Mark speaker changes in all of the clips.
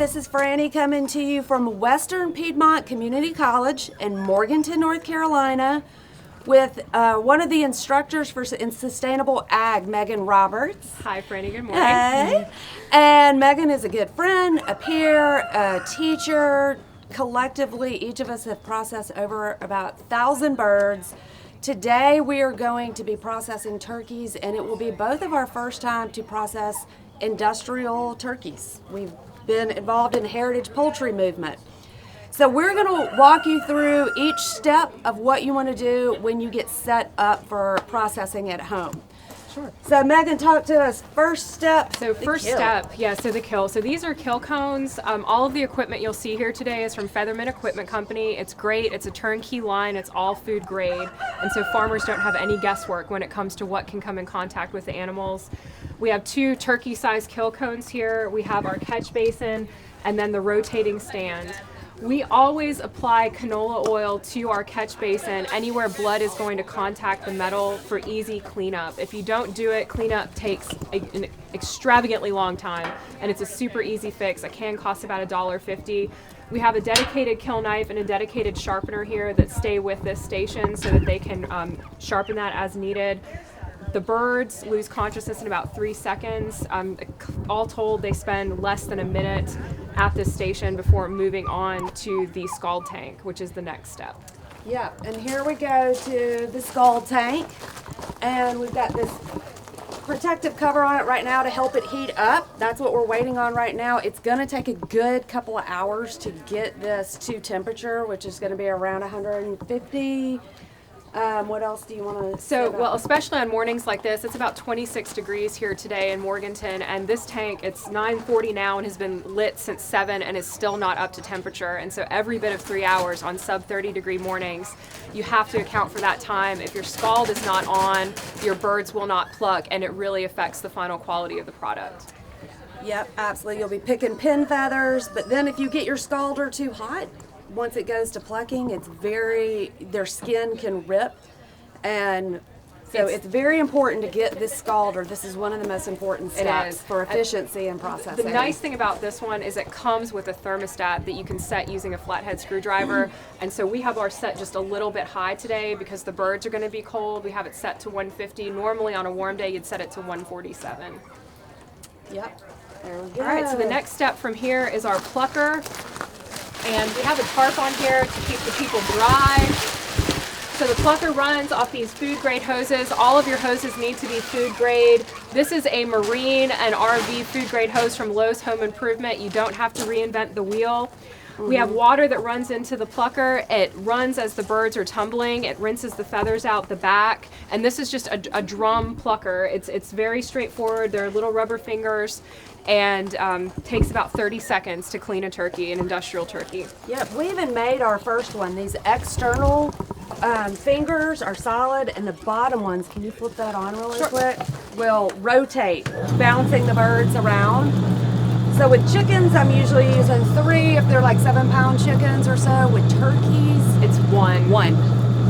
Speaker 1: this is Franny coming to you from Western Piedmont Community College in Morganton, North Carolina, with one of the instructors in Sustainable Ag, Meagan Roberts.
Speaker 2: Hi, Franny. Good morning.
Speaker 1: Hey. And Meagan is a good friend, a peer, a teacher. Collectively, each of us have processed over about 1,000 birds. Today, we are going to be processing turkeys, and it will be both of our first time to process industrial turkeys. We've been involved in the heritage poultry movement. So we're going to walk you through each step of what you want to do when you get set up for processing at home.
Speaker 2: Sure.
Speaker 1: So Meagan, talk to us. First step.
Speaker 2: So the kill. So these are kill cones. All of the equipment you'll see here today is from Featherman Equipment Company. It's great. It's a turnkey line. It's all food grade. And so farmers don't have any guesswork when it comes to what can come in contact with the animals. We have 2 turkey-sized kill cones here. We have our catch basin and then the rotating stand. We always apply canola oil to our catch basin anywhere blood is going to contact the metal for easy cleanup. If you don't do it, cleanup takes an extravagantly long time, and it's a super easy fix. A can costs about $1.50. We have a dedicated kill knife and a dedicated sharpener here that stay with this station so that they can sharpen that as needed. The birds lose consciousness in about 3 seconds. All told, they spend less than a minute at this station before moving on to the scald tank, which is the next step.
Speaker 1: Yeah, and here we go to the scald tank, and we've got this protective cover on it right now to help it heat up. That's what we're waiting on right now. It's going to take a good couple of hours to get this to temperature, which is going to be around 150. What else do you want to say?
Speaker 2: Well, especially on mornings like this, it's about 26 degrees here today in Morganton, and this tank, it's 9:40 now and has been lit since 7 and is still not up to temperature. And so every bit of 3 hours on sub 30 degree mornings, you have to account for that time. If your scald is not on, your birds will not pluck, and it really affects the final quality of the product.
Speaker 1: Yep, absolutely. You'll be picking pin feathers, but then if you get your scalder too hot, once it goes to plucking, their skin can rip, and so it's very important to get this scalder. This is one of the most important steps for efficiency and processing.
Speaker 2: The nice thing about this one is it comes with a thermostat that you can set using a flathead screwdriver, and so we have our set just a little bit high today because the birds are going to be cold. We have it set to 150. Normally on a warm day you'd set it to 147.
Speaker 1: Yep, there we go.
Speaker 2: All right, so the next step from here is our plucker. And we have a tarp on here to keep the people dry. So the plucker runs off these food grade hoses. All of your hoses need to be food grade. This is a marine and RV food grade hose from Lowe's Home Improvement. You don't have to reinvent the wheel. We have water that runs into the plucker. It runs as the birds are tumbling. It rinses the feathers out the back. And this is just a drum plucker. It's very straightforward. There are little rubber fingers, and takes about 30 seconds to clean a turkey, an industrial turkey.
Speaker 1: Yep, we even made our first one. These external fingers are solid, and the bottom ones, can you flip that on really quick? Will rotate, bouncing the birds around. So with chickens, I'm usually using 3 if they're like 7-pound chickens or so. With turkeys,
Speaker 2: it's 1.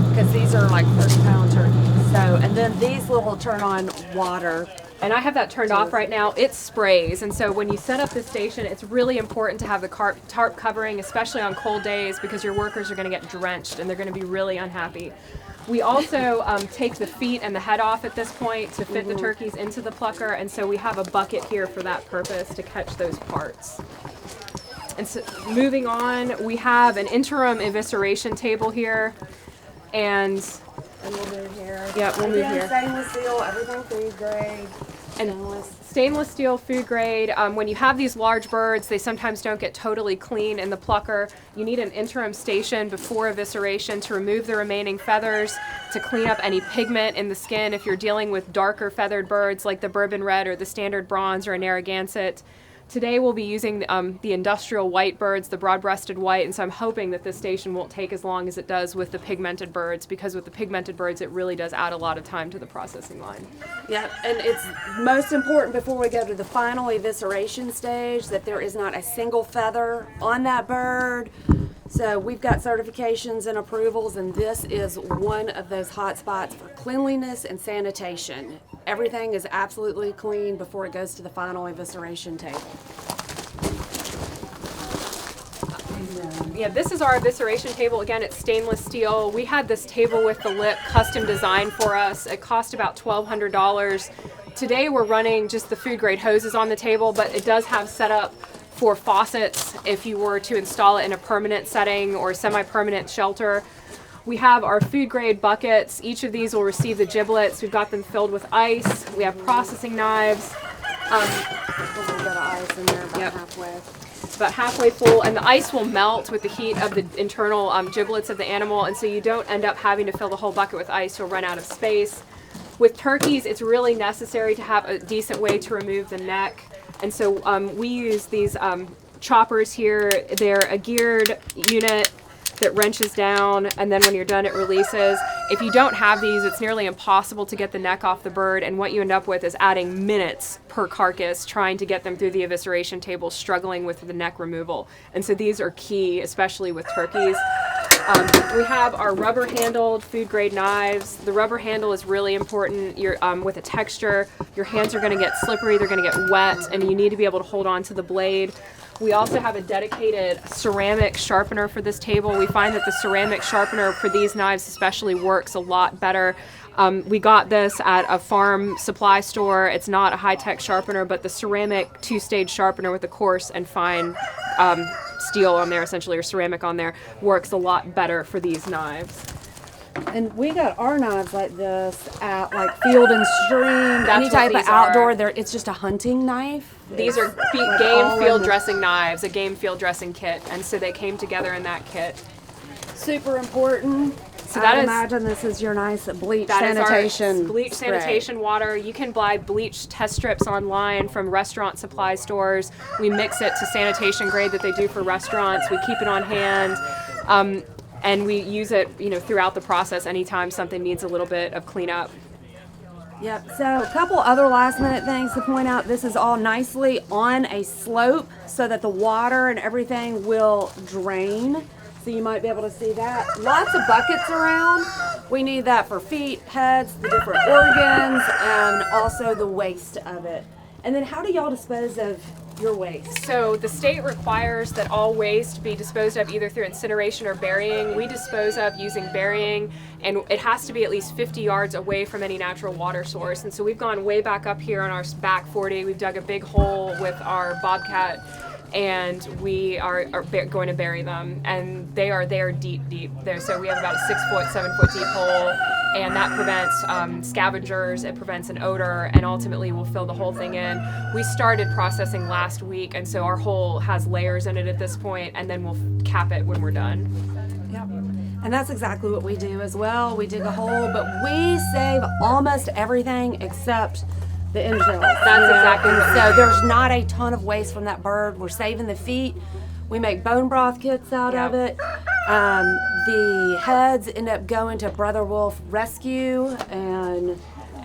Speaker 1: Because these are like 30-pound turkeys. So, and then these will turn on water.
Speaker 2: And I have that turned off right now. It sprays, and so when you set up the station, it's really important to have the tarp covering, especially on cold days, because your workers are going to get drenched and they're going to be really unhappy. We also take the feet and the head off at this point to fit the turkeys into the plucker, and so we have a bucket here for that purpose to catch those parts. And so moving on, we have an interim evisceration table here, and
Speaker 1: we'll move here.
Speaker 2: Yeah, we'll move here.
Speaker 1: Stainless steel, everything food grade.
Speaker 2: And stainless steel food grade. When you have these large birds, they sometimes don't get totally clean in the plucker. You need an interim station before evisceration to remove the remaining feathers, to clean up any pigment in the skin if you're dealing with darker feathered birds like the bourbon red or the standard bronze or a Narragansett. Today we'll be using the industrial white birds, the broad-breasted white, and so I'm hoping that this station won't take as long as it does with the pigmented birds, because with the pigmented birds it really does add a lot of time to the processing line.
Speaker 1: Yeah, and it's most important before we go to the final evisceration stage that there is not a single feather on that bird. So we've got certifications and approvals, and this is one of those hot spots for cleanliness and sanitation. Everything is absolutely clean before it goes to the final evisceration table.
Speaker 2: Yeah, this is our evisceration table. Again, it's stainless steel. We had this table with the lip custom designed for us. It cost about $1,200. Today we're running just the food grade hoses on the table, but it does have setup for faucets if you were to install it in a permanent setting or semi-permanent shelter. We have our food grade buckets. Each of these will receive the giblets. We've got them filled with ice. We have processing knives.
Speaker 1: A little bit of ice in there about halfway.
Speaker 2: It's about halfway full, and the ice will melt with the heat of the internal giblets of the animal, and so you don't end up having to fill the whole bucket with ice. You'll run out of space. With turkeys, it's really necessary to have a decent way to remove the neck, and so we use these choppers here. They're a geared unit that wrenches down, and then when you're done, it releases. If you don't have these, it's nearly impossible to get the neck off the bird, and what you end up with is adding minutes per carcass trying to get them through the evisceration table, struggling with the neck removal. And so these are key, especially with turkeys. We have our rubber-handled food-grade knives. The rubber handle is really important. You're with a texture, your hands are going to get slippery, they're going to get wet, and you need to be able to hold on to the blade. We also have a dedicated ceramic sharpener for this table. We find that the ceramic sharpener for these knives especially works a lot better. We got this at a farm supply store. It's not a high-tech sharpener, but the ceramic two-stage sharpener with a coarse and fine steel on there, essentially, or ceramic on there, works a lot better for these knives.
Speaker 1: And we got our knives like this at like Field and Stream, any
Speaker 2: what
Speaker 1: type of
Speaker 2: these
Speaker 1: outdoor.
Speaker 2: are.
Speaker 1: It's just a hunting knife.
Speaker 2: These are
Speaker 1: like
Speaker 2: game
Speaker 1: all
Speaker 2: field
Speaker 1: in
Speaker 2: dressing knives, a game field dressing kit, and so they came together in that kit.
Speaker 1: super important.
Speaker 2: So
Speaker 1: I
Speaker 2: that is-
Speaker 1: imagine this is your nice bleach
Speaker 2: That is
Speaker 1: sanitation.
Speaker 2: our bleach
Speaker 1: spray.
Speaker 2: sanitation water. You can buy bleach test strips online from restaurant supply stores. We mix it to sanitation grade that they do for restaurants. We keep it on hand. And we use it, throughout the process anytime something needs a little bit of cleanup.
Speaker 1: Yep. So a couple other last minute things to point out. This is all nicely on a slope so that the water and everything will drain. So you might be able to see that. Lots of buckets around. We need that for feet, heads, the different organs, and also the waste of it. And then how do y'all dispose of your waste?
Speaker 2: So the state requires that all waste be disposed of either through incineration or burying. We dispose of using burying, and it has to be at least 50 yards away from any natural water source. And so we've gone way back up here on our back 40. We've dug a big hole with our bobcat, and we are going to bury them. And they are deep there. So we have about a 6-foot, 7-foot deep hole, and that prevents scavengers, it prevents an odor, and ultimately will fill the whole thing in. We started processing last week, and so our hole has layers in it at this point, and then we'll cap it when we're done.
Speaker 1: Yep. And that's exactly what we do as well. We dig a hole, but we save almost everything except the entrails.
Speaker 2: That's exactly what we
Speaker 1: So
Speaker 2: do.
Speaker 1: there's not a ton of waste from that bird. We're saving the feet. We make bone broth kits out of
Speaker 2: Yep.
Speaker 1: it. The heads end up going to Brother Wolf Rescue, and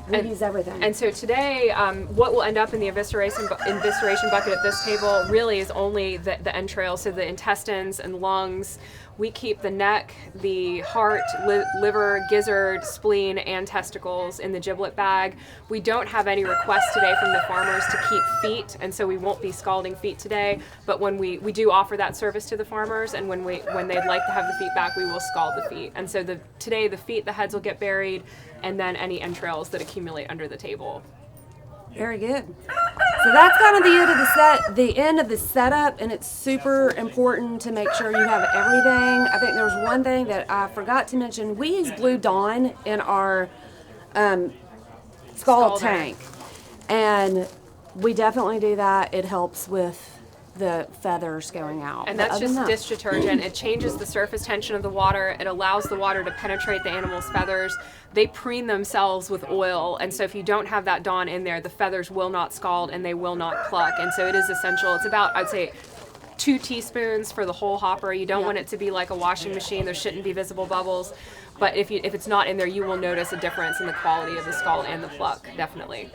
Speaker 1: we use everything.
Speaker 2: And so today, what will end up in the evisceration bucket at this table really is only the entrails, so the intestines and lungs. We keep the neck, the heart, liver, gizzard, spleen, and testicles in the giblet bag. We don't have any requests today from the farmers to keep feet, and so we won't be scalding feet today. But when we do offer that service to the farmers, and when they'd like to have the feet back, we will scald the feet. And so today the feet, the heads will get buried, and then any entrails that accumulate under the table.
Speaker 1: Very good. So that's kind of the end of the setup, and it's super important to make sure you have everything. I think there's one thing that I forgot to mention. We use Blue Dawn in our scald tank, and we definitely do that. It helps with the feathers going out.
Speaker 2: And
Speaker 1: But
Speaker 2: that's
Speaker 1: other than
Speaker 2: just
Speaker 1: that-
Speaker 2: dish detergent. It changes the surface tension of the water. It allows the water to penetrate the animal's feathers. They preen themselves with oil, and so if you don't have that Dawn in there, the feathers will not scald and they will not pluck. And so it is essential. It's about, I'd say, 2 teaspoons for the whole hopper. You don't want it to be like a washing machine. There shouldn't be visible bubbles. But if it's not in there, you will notice a difference in the quality of the scald and the pluck, definitely.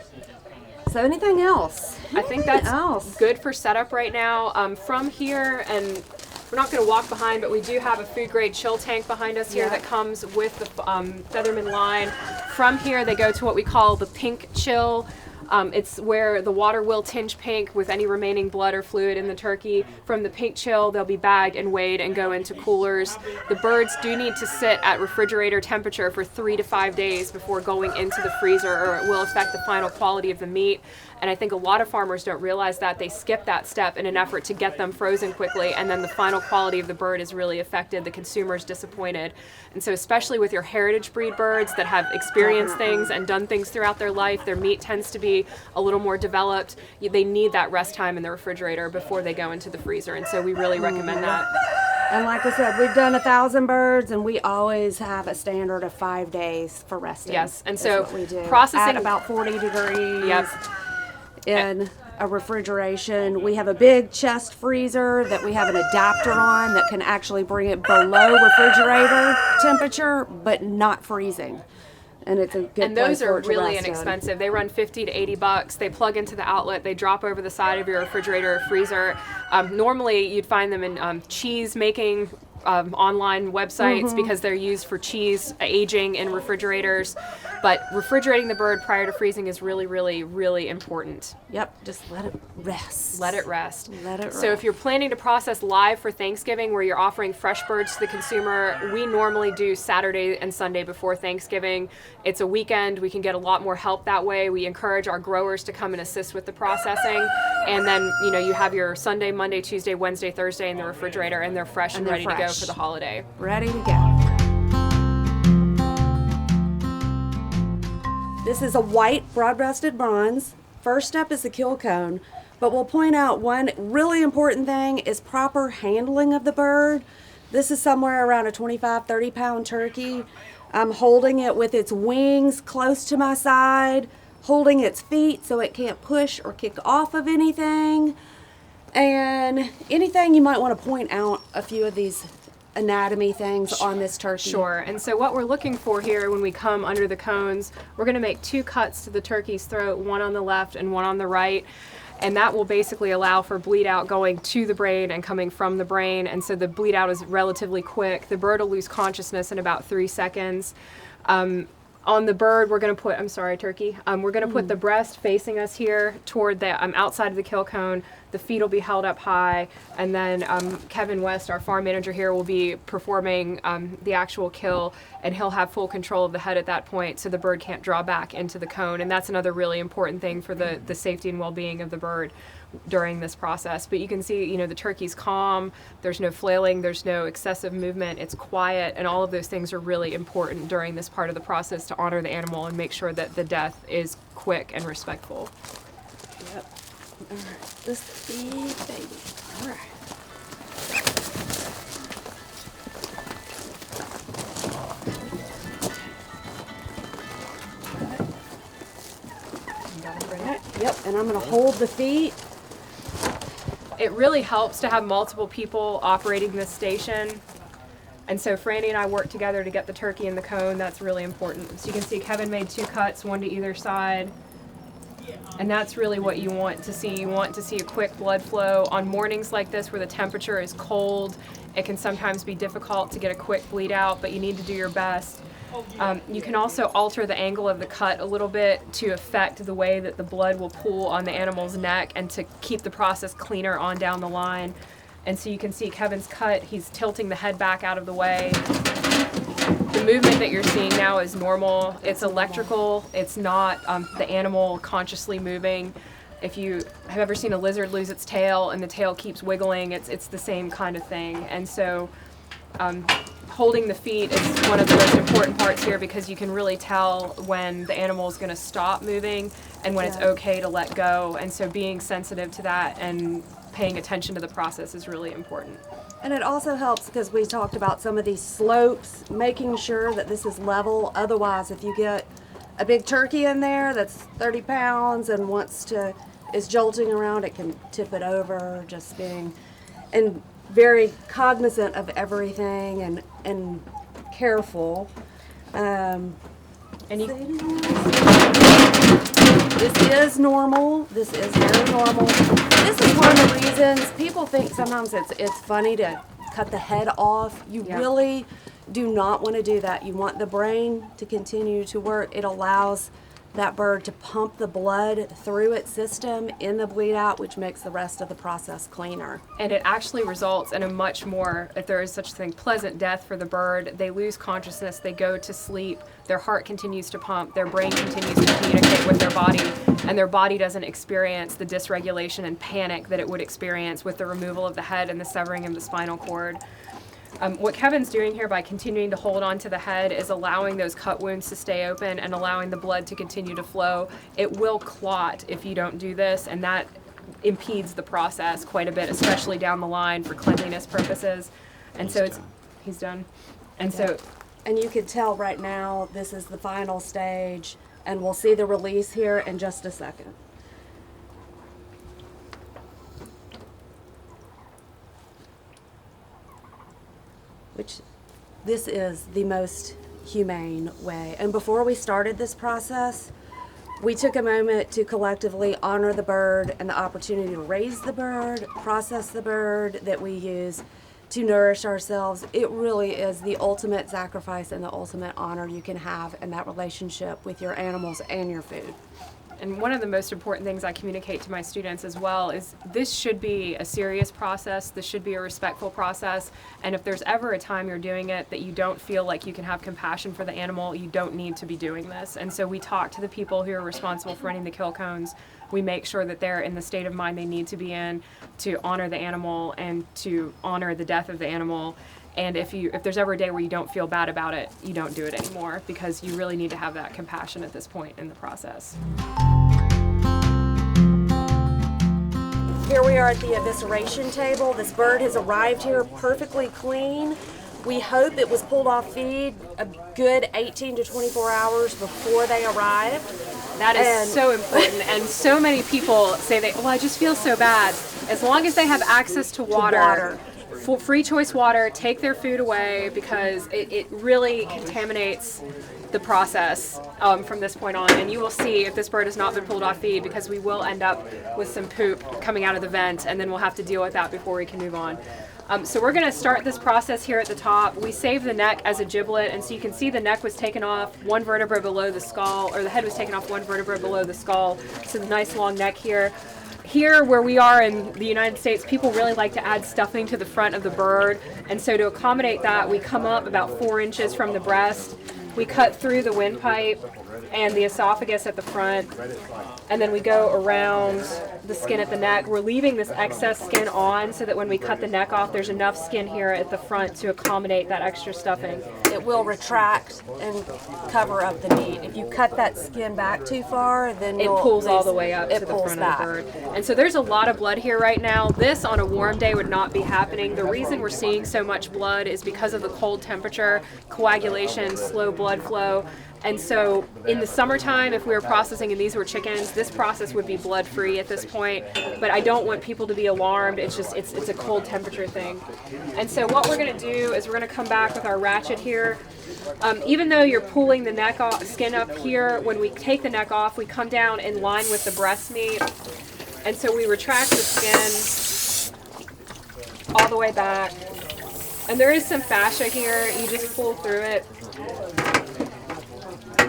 Speaker 1: So anything else?
Speaker 2: I think that's
Speaker 1: else?
Speaker 2: good for setup right now. From here, and we're not going to walk behind, but we do have a food grade chill tank behind us here that comes with the Featherman line. From here, they go to what we call the pink chill. It's where the water will tinge pink with any remaining blood or fluid in the turkey. From the pink chill, they'll be bagged and weighed and go into coolers. The birds do need to sit at refrigerator temperature for 3 to 5 days before going into the freezer, or it will affect the final quality of the meat. And I think a lot of farmers don't realize that. They skip that step in an effort to get them frozen quickly, and then the final quality of the bird is really affected. The consumer's disappointed. And so especially with your heritage breed birds that have experienced things and done things throughout their life, their meat tends to be a little more developed. They need that rest time in the refrigerator before they go into the freezer. And so we really recommend that.
Speaker 1: And like I said, we've done 1,000 birds, and we always have a standard of 5 days for resting.
Speaker 2: Yes, and
Speaker 1: That's
Speaker 2: so
Speaker 1: what we do.
Speaker 2: processing
Speaker 1: At about 40 degrees.
Speaker 2: Yep.
Speaker 1: In a refrigeration. We have a big chest freezer that we have an adapter on that can actually bring it below refrigerator temperature, but not freezing. And it's a good
Speaker 2: And those
Speaker 1: place
Speaker 2: are
Speaker 1: for it to
Speaker 2: really
Speaker 1: rest in.
Speaker 2: inexpensive. They run $50 to $80. They plug into the outlet. They drop over the side of your refrigerator or freezer. Normally, you'd find them in cheese making online websites because they're used for cheese aging in refrigerators. But refrigerating the bird prior to freezing is really, really, really important.
Speaker 1: Yep, just let it rest.
Speaker 2: Let it rest.
Speaker 1: Let it
Speaker 2: So if
Speaker 1: rest.
Speaker 2: you're planning to process live for Thanksgiving, where you're offering fresh birds to the consumer, we normally do Saturday and Sunday before Thanksgiving. It's a weekend. We can get a lot more help that way. We encourage our growers to come and assist with the processing. And then, you have your Sunday, Monday, Tuesday, Wednesday, Thursday in the refrigerator, and they're fresh and
Speaker 1: they're
Speaker 2: ready to go
Speaker 1: fresh.
Speaker 2: for the holiday.
Speaker 1: Ready to go. This is a white broad-breasted bronze. First step is the kill cone, but we'll point out one really important thing is proper handling of the bird. This is somewhere around a 25, 30-pound turkey. I'm holding it with its wings close to my side, holding its feet so it can't push or kick off of anything. And anything you might want to point out a few of these anatomy things on this turkey.
Speaker 2: Sure. And so what we're looking for here when we come under the cones, we're going to make 2 cuts to the turkey's throat, one on the left and one on the right. And that will basically allow for bleed out going to the brain and coming from the brain. And so the bleed out is relatively quick. The bird will lose consciousness in about 3 seconds. On the bird, we're going to put, turkey. We're going to put the breast facing us here toward the outside of the kill cone. The feet will be held up high. And then Kevin West, our farm manager here, will be performing the actual kill, and he'll have full control of the head at that point so the bird can't draw back into the cone. And that's another really important thing for the safety and well-being of the bird during this process. But you can see, the turkey's calm, there's no flailing, there's no excessive movement, it's quiet, and all of those things are really important during this part of the process to honor the animal and make sure that the death is quick and respectful.
Speaker 1: Yep. All right. This big baby. All right. Yep, and I'm going to hold the feet.
Speaker 2: It really helps to have multiple people operating this station. And so Franny and I work together to get the turkey in the cone. That's really important. So you can see Kevin made 2 cuts, one to either side. And that's really what you want to see. You want to see a quick blood flow. On mornings like this where the temperature is cold, it can sometimes be difficult to get a quick bleed out, but you need to do your best. You can also alter the angle of the cut a little bit to affect the way that the blood will pool on the animal's neck and to keep the process cleaner on down the line. And so you can see Kevin's cut, he's tilting the head back out of the way. The movement that you're seeing now is normal. It's electrical. It's not the animal consciously moving. If you have ever seen a lizard lose its tail and the tail keeps wiggling, it's the same kind of thing. And so holding the feet is one of the most important parts here because you can really tell when the animal is going to stop moving and when it's okay to let go. And so being sensitive to that and paying attention to the process is really important.
Speaker 1: And it also helps because we talked about some of these slopes, making sure that this is level. Otherwise, if you get a big turkey in there that's 30 pounds and is jolting around, it can tip it over. Just being and very cognizant of everything and careful.
Speaker 2: And
Speaker 1: this is normal. This is very normal. This is one of the reasons people think sometimes it's funny to cut the head off. You really do not want to do that. You want the brain to continue to work. It allows that bird to pump the blood through its system in the bleed out, which makes the rest of the process cleaner.
Speaker 2: And it actually results in a much more, if there is such a thing, pleasant death for the bird. They lose consciousness, they go to sleep, their heart continues to pump, their brain continues to communicate with their body, and their body doesn't experience the dysregulation and panic that it would experience with the removal of the head and the severing of the spinal cord. What Kevin's doing here by continuing to hold on to the head is allowing those cut wounds to stay open and allowing the blood to continue to flow. It will clot if you don't do this, and that impedes the process quite a bit, especially down the line for cleanliness purposes. And so he's done. And so,
Speaker 1: and you can tell right now this is the final stage, and we'll see the release here in just a second. Which this is the most humane way. And before we started this process, we took a moment to collectively honor the bird and the opportunity to raise the bird, process the bird that we use to nourish ourselves. It really is the ultimate sacrifice and the ultimate honor you can have in that relationship with your animals and your food.
Speaker 2: And one of the most important things I communicate to my students as well is this should be a serious process, this should be a respectful process, and if there's ever a time you're doing it that you don't feel like you can have compassion for the animal, you don't need to be doing this. And so we talk to the people who are responsible for running the kill cones. We make sure that they're in the state of mind they need to be in to honor the animal and to honor the death of the animal. And if there's ever a day where you don't feel bad about it, you don't do it anymore, because you really need to have that compassion at this point in the process.
Speaker 1: Here we are at the evisceration table. This bird has arrived here perfectly clean. We hope it was pulled off feed a good 18 to 24 hours before they arrived.
Speaker 2: That is so important, and so many people say I just feel so bad. As long as they have access to water. Free choice water, take their food away, because it really contaminates the process from this point on. And you will see if this bird has not been pulled off feed, because we will end up with some poop coming out of the vent, and then we'll have to deal with that before we can move on. So we're going to start this process here at the top. We save the neck as a giblet, and so you can see the neck was taken off one vertebra below the skull, or the head was taken off one vertebra below the skull. So the nice long neck here. Here, where we are in the United States, people really like to add stuffing to the front of the bird, and so to accommodate that, we come up about 4 inches from the breast. We cut through the windpipe and the esophagus at the front, and then we go around the skin at the neck. We're leaving this excess skin on so that when we cut the neck off, there's enough skin here at the front to accommodate that extra stuffing.
Speaker 1: It will retract and cover up the meat. If you cut that skin back too far, then
Speaker 2: it pulls all the way up to the front of the bird. And so there's a lot of blood here right now. This on a warm day would not be happening. The reason we're seeing so much blood is because of the cold temperature, coagulation, slow blood flow. And so in the summertime, if we were processing and these were chickens, this process would be blood free at this point. But I don't want people to be alarmed. It's just, it's a cold temperature thing. And so what we're going to do is we're going to come back with our ratchet here. Even though you're pulling the neck off, skin up here, when we take the neck off, we come down in line with the breast meat. And so we retract the skin all the way back. And there is some fascia here. You just pull through it.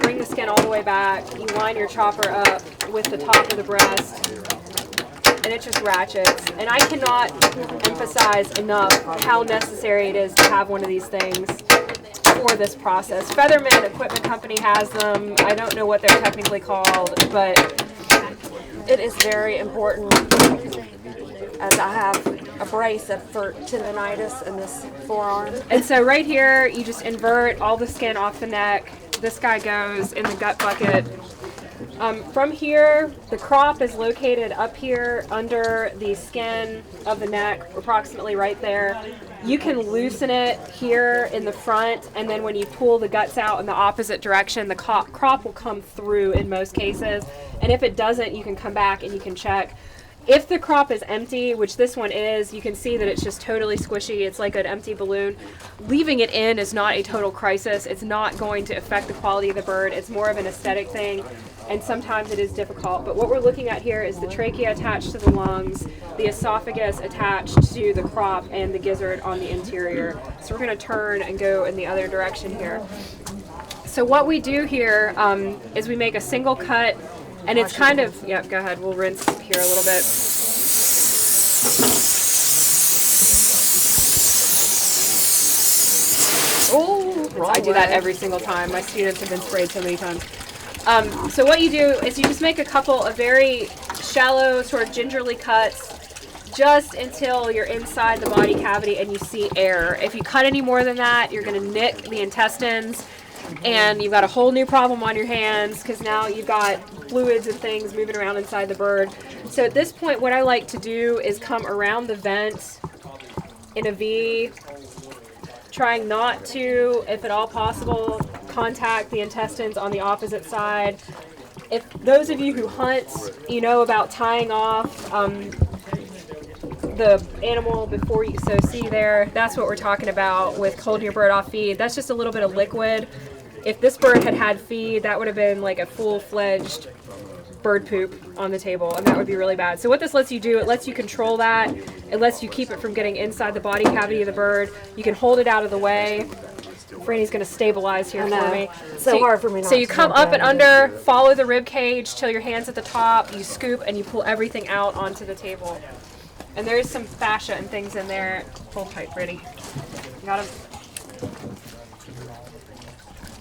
Speaker 2: Bring the skin all the way back. You line your chopper up with the top of the breast, and it just ratchets. And I cannot emphasize enough how necessary it is to have one of these things for this process. Featherman Equipment Company has them. I don't know what they're technically called, but it is very important, as I have a brace for tendonitis in this forearm. And so right here, you just invert all the skin off the neck. This guy goes in the gut bucket. From here, the crop is located up here under the skin of the neck, approximately right there. You can loosen it here in the front, and then when you pull the guts out in the opposite direction, the crop will come through in most cases. And if it doesn't, you can come back and you can check. If the crop is empty, which this one is, you can see that it's just totally squishy. It's like an empty balloon. Leaving it in is not a total crisis. It's not going to affect the quality of the bird. It's more of an aesthetic thing, and sometimes it is difficult. But what we're looking at here is the trachea attached to the lungs, the esophagus attached to the crop, and the gizzard on the interior. So we're going to turn and go in the other direction here. So what we do here is we make a single cut, and it's kind of, yeah, go ahead, we'll rinse here a little bit. Oh, I do that every single time. My students have been sprayed so many times. So what you do is you just make a couple of very shallow, sort of gingerly cuts, just until you're inside the body cavity and you see air. If you cut any more than that, you're going to nick the intestines, and you've got a whole new problem on your hands, because now you've got fluids and things moving around inside the bird. So at this point, what I like to do is come around the vent in a V, trying not to, if at all possible, contact the intestines on the opposite side. If those of you who hunt, you know about tying off the animal before you, so see there, that's what we're talking about with holding your bird off feed. That's just a little bit of liquid. If this bird had had feed, that would have been like a full-fledged bird poop on the table, and that would be really bad. So what this lets you do, it lets you control that. It lets you keep it from getting inside the body cavity of the bird. You can hold it out of the way. Franny's going to stabilize here for me.
Speaker 1: It's so hard for me not
Speaker 2: So you
Speaker 1: to
Speaker 2: come
Speaker 1: look
Speaker 2: up
Speaker 1: at
Speaker 2: and
Speaker 1: it.
Speaker 2: under, follow the rib cage till your hand's at the top, you scoop, and you pull everything out onto the table. And there's some fascia and things in there. Pull tight, Franny. You got 'em.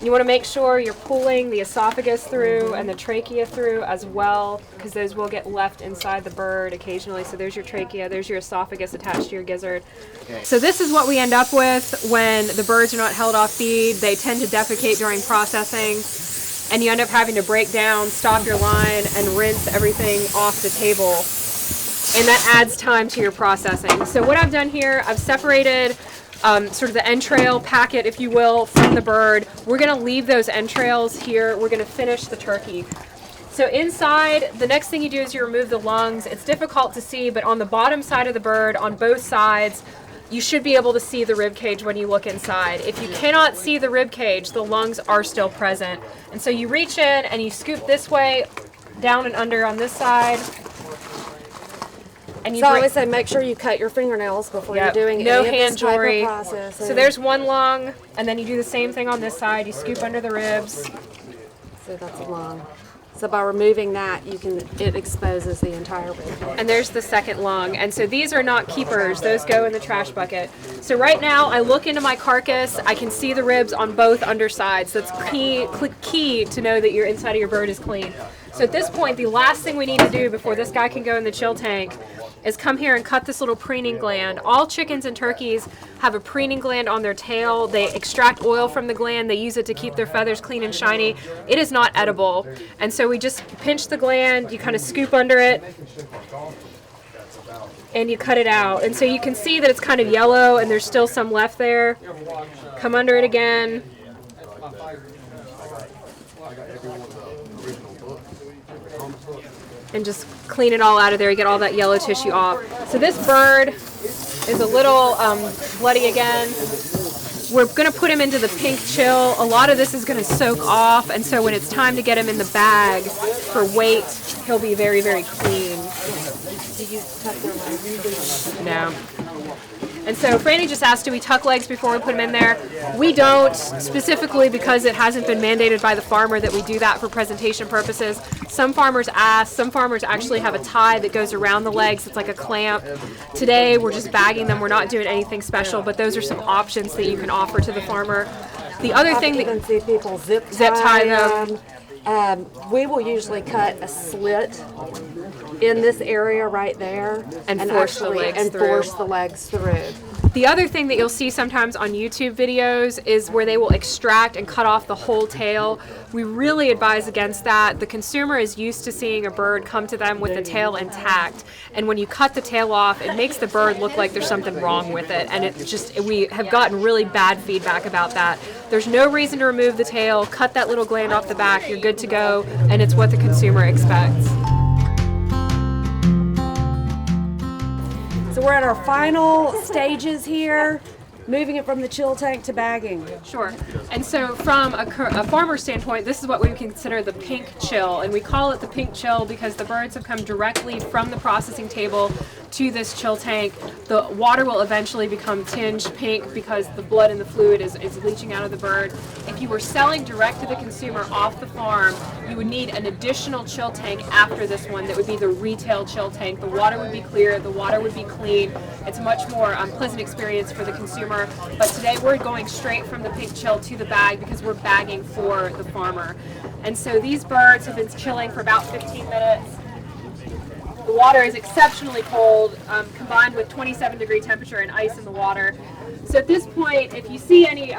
Speaker 2: You want to make sure you're pulling the esophagus through and the trachea through as well, because those will get left inside the bird occasionally. So there's your trachea, there's your esophagus attached to your gizzard. Okay. So this is what we end up with when the birds are not held off feed. They tend to defecate during processing, and you end up having to break down, stop your line, and rinse everything off the table. And that adds time to your processing. So what I've done here, I've separated sort of the entrail packet, if you will, from the bird. We're going to leave those entrails here. We're going to finish the turkey. So inside, the next thing you do is you remove the lungs. It's difficult to see, but on the bottom side of the bird, on both sides, you should be able to see the rib cage when you look inside. If you cannot see the rib cage, the lungs are still present. And so you reach in and you scoop this way, down and under on this side. And you
Speaker 1: So I always say make sure you cut your fingernails before you're doing
Speaker 2: no
Speaker 1: any of
Speaker 2: hand
Speaker 1: this type of
Speaker 2: jewelry.
Speaker 1: processing.
Speaker 2: So there's one lung, and then you do the same thing on this side. You scoop under the ribs.
Speaker 1: So that's a lung. So by removing that, it exposes the entire rib cage.
Speaker 2: And there's the second lung. And so these are not keepers. Those go in the trash bucket. So right now, I look into my carcass. I can see the ribs on both undersides. That's key to know that your inside of your bird is clean. So at this point, the last thing we need to do before this guy can go in the chill tank is come here and cut this little preening gland. All chickens and turkeys have a preening gland on their tail. They extract oil from the gland. They use it to keep their feathers clean and shiny. It is not edible. And so we just pinch the gland, you kind of scoop under it, and you cut it out. And so you can see that it's kind of yellow and there's still some left there. Come under it again. And just clean it all out of there. You get all that yellow tissue off. So this bird is a little bloody again. We're going to put him into the pink chill. A lot of this is going to soak off, and so when it's time to get him in the bag for weight, he'll be very, very clean.
Speaker 1: Do you tuck their legs?
Speaker 2: No. And so Franny just asked, do we tuck legs before we put them in there? We don't, specifically because it hasn't been mandated by the farmer that we do that for presentation purposes. Some farmers ask, some farmers actually have a tie that goes around the legs. It's like a clamp. Today we're just bagging them. We're not doing anything special, but those are some options that you can offer to the farmer. The other thing that
Speaker 1: you can see people zip
Speaker 2: tie them.
Speaker 1: We will usually cut a slit in this area right there
Speaker 2: and force the
Speaker 1: legs through.
Speaker 2: The other thing that you'll see sometimes on YouTube videos is where they will extract and cut off the whole tail. We really advise against that. The consumer is used to seeing a bird come to them with the tail intact, and when you cut the tail off, it makes the bird look like there's something wrong with it, and we have gotten really bad feedback about that. There's no reason to remove the tail. Cut that little gland off the back. You're good to go, and it's what the consumer expects.
Speaker 1: So we're at our final stages here, moving it from the chill tank to bagging.
Speaker 2: Sure. And so from a farmer standpoint, this is what we consider the pink chill. And we call it the pink chill because the birds have come directly from the processing table to this chill tank. The water will eventually become tinged pink because the blood and the fluid is leaching out of the bird. If you were selling direct to the consumer off the farm, you would need an additional chill tank after this one that would be the retail chill tank. The water would be clear, the water would be clean. It's a much more pleasant experience for the consumer. But today we're going straight from the pink chill to the bag because we're bagging for the farmer. And so these birds have been chilling for about 15 minutes. The water is exceptionally cold, combined with 27-degree temperature and ice in the water. So at this point, if you see any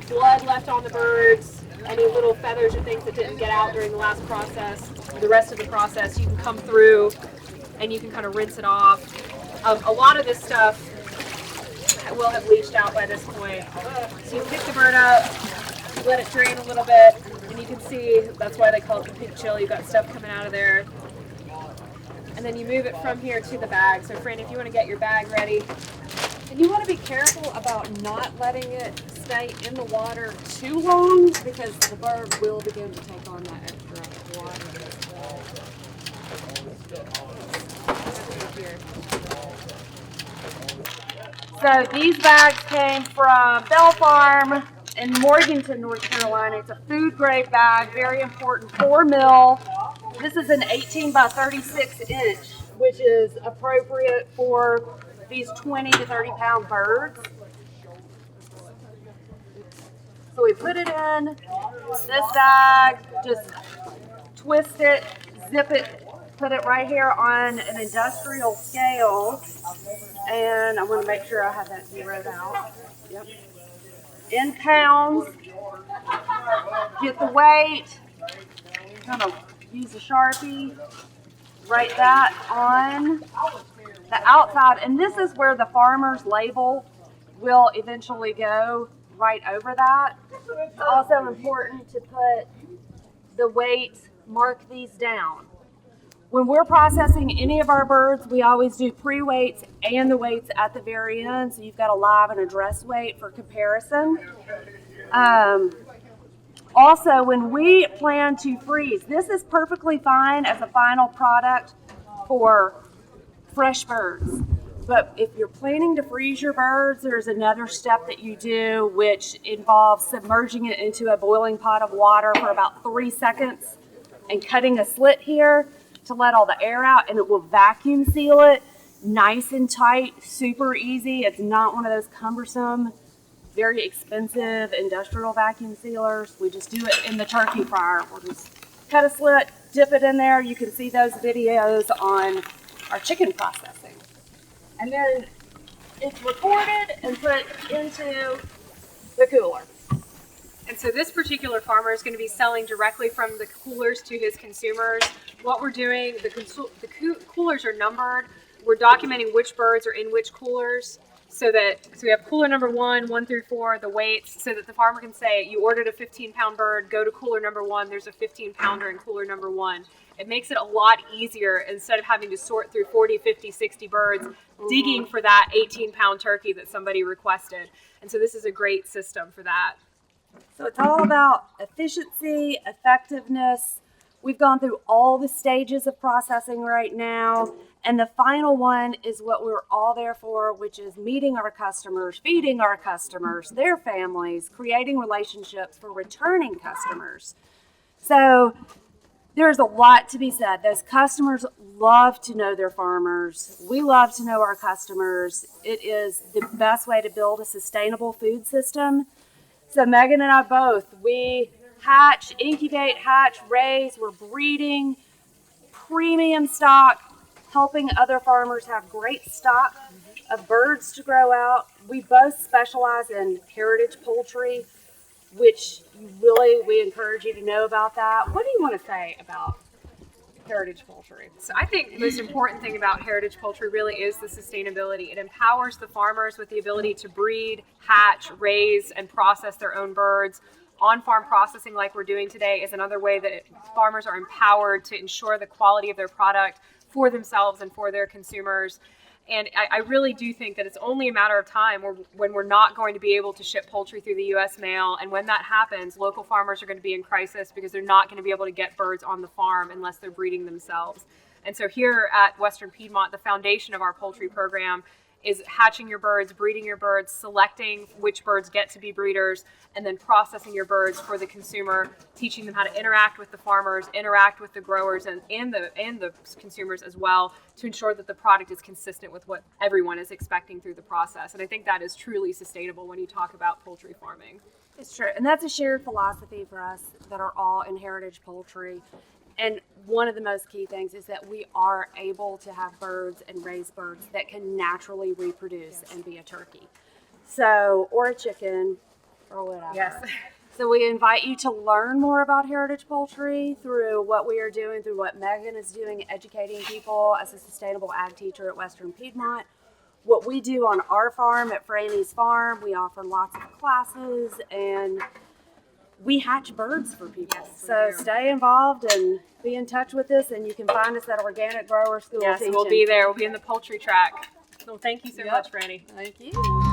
Speaker 2: blood left on the birds, any little feathers or things that didn't get out during the last process, the rest of the process, you can come through and you can kind of rinse it off. A lot of this stuff will have leached out by this point. So you pick the bird up, let it drain a little bit, and you can see that's why they call it the pink chill. You've got stuff coming out of there. And then you move it from here to the bag. So Franny, if you want to get your bag ready.
Speaker 1: And you want to be careful about not letting it stay in the water too long because the bird will begin to take on that extra water. So these bags came from Bell Farm in Morganton, North Carolina. It's a food grade bag, very important, 4 mil. This is an 18 by 36 inch, which is appropriate for these 20 to 30 pound birds. So we put it in this bag, just twist it, zip it, put it right here on an industrial scale. And I want to make sure I have that zeroed out. Yep. In pounds, get the weight, kind of use a Sharpie, write that on the outside, and this is where the farmer's label will eventually go, right over that. It's also important to put the weights, mark these down. When we're processing any of our birds, we always do pre-weights and the weights at the very end, so you've got a live and a dress weight for comparison. Also, when we plan to freeze, this is perfectly fine as a final product for fresh birds. But if you're planning to freeze your birds, there's another step that you do, which involves submerging it into a boiling pot of water for about 3 seconds and cutting a slit here to let all the air out, and it will vacuum seal it nice and tight, super easy. It's not one of those cumbersome, very expensive industrial vacuum sealers. We just do it in the turkey fryer. We'll just cut a slit, dip it in there. You can see those videos on our chicken processing. And then it's recorded and put into the cooler.
Speaker 2: And so this particular farmer is going to be selling directly from the coolers to his consumers. What we're doing, the coolers are numbered. We're documenting which birds are in which coolers. So we have cooler number 1 through 4, the weights, so that the farmer can say, you ordered a 15-pound bird, go to cooler number 1, there's a 15-pounder in cooler number 1. It makes it a lot easier instead of having to sort through 40, 50, 60 birds, digging for that 18-pound turkey that somebody requested. And so this is a great system for that.
Speaker 1: So it's all about efficiency, effectiveness. We've gone through all the stages of processing right now. And the final one is what we're all there for, which is meeting our customers, feeding our customers, their families, creating relationships for returning customers. So there's a lot to be said. Those customers love to know their farmers. We love to know our customers. It is the best way to build a sustainable food system. So Meagan and I both, we hatch, incubate, raise, we're breeding premium stock, helping other farmers have great stock of birds to grow out. We both specialize in heritage poultry, which we encourage you to know about that. What do you want to say about heritage poultry?
Speaker 2: So I think the most important thing about heritage poultry really is the sustainability. It empowers the farmers with the ability to breed, hatch, raise, and process their own birds. On-farm processing like we're doing today is another way that farmers are empowered to ensure the quality of their product for themselves and for their consumers. And I really do think that it's only a matter of time when we're not going to be able to ship poultry through the U.S. mail. And when that happens, local farmers are going to be in crisis because they're not going to be able to get birds on the farm unless they're breeding themselves. And so here at Western Piedmont, the foundation of our poultry program is hatching your birds, breeding your birds, selecting which birds get to be breeders, and then processing your birds for the consumer, teaching them how to interact with the farmers, interact with the growers, and the consumers as well, to ensure that the product is consistent with what everyone is expecting through the process. And I think that is truly sustainable when you talk about poultry farming.
Speaker 1: It's true, and that's a shared philosophy for us that are all in heritage poultry. And one of the most key things is that we are able to have birds and raise birds that can naturally reproduce and be a turkey. So, or a chicken, or whatever.
Speaker 2: Yes.
Speaker 1: So we invite you to learn more about heritage poultry through what we are doing, through what Meagan is doing, educating people as a sustainable ag teacher at Western Piedmont. What we do on our farm at Franny's farm, we offer lots of classes and we hatch birds for people.
Speaker 2: Yes,
Speaker 1: so stay involved and be in touch with us, and you can find us at Organic Grower School.
Speaker 2: Yes,
Speaker 1: teaching.
Speaker 2: we'll be there. We'll be in the poultry track. So thank you so much, Franny.
Speaker 1: Thank you.